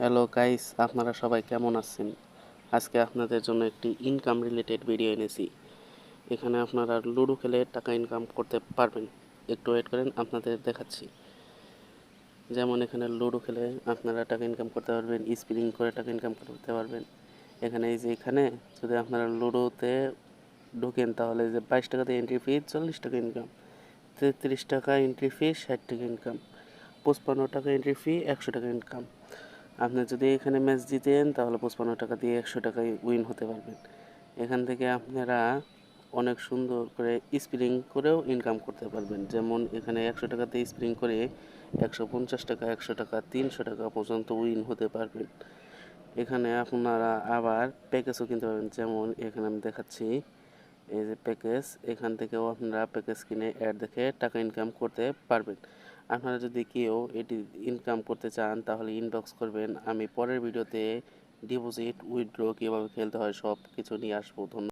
Hello guys, আপনারা সবাই কেমন আছেন? আজকে আপনাদের জন্য একটি ইনকাম রিলেটেড ভিডিও এনেছি। এখানে আপনারা লুডো খেলে টাকা ইনকাম করতে পারবেন। একটু ওয়েট করেন, আপনাদের দেখাচ্ছি। যেমন এখানে লুডো খেলে আপনারা টাকা ইনকাম করতে পারবেন, স্পিনিং করে টাকা ইনকাম করতে পারবেন। এখানে যদি আপনারা লুডোতে ঢোকেন তাহলে যে 22 টাকাতে এন্ট্রি ফি, 40 টাকা ইনকাম, 33 টাকা এন্ট্রি ফি, 60 টাকা ইনকাম, 55 টাকা এন্ট্রি ফি, 100 টাকা ইনকাম। আপনি যদি এখানে ম্যাচ জিতেন তাহলে 55 টাকা দিয়ে 100 টাকায় উইন হতে পারবেন। এখান থেকে আপনারা অনেক সুন্দর করে স্পিনিং করেও ইনকাম করতে পারবেন। যেমন এখানে 100 টাকাতে স্পিনিং করে 150 টাকা, 100 টাকা, 300 টাকা পর্যন্ত উইন হতে পারবেন। এখানে আপনারা আবার প্যাকেজও কিনতে পারবেন। যেমন এখানে আমি দেখাচ্ছি, এই যে প্যাকেজ, এখান থেকেও আপনারা প্যাকেজ কিনে অ্যাড দেখে টাকা ইনকাম করতে পারবেন। আপনারা যদি কেউ এটি ইনকাম করতে চান তাহলে ইনবক্স করবেন। আমি পরের ভিডিওতে ডিপোজিট উইথড্র কীভাবে খেলতে হয় সব কিছু নিয়ে আসবো। ধন্যবাদ।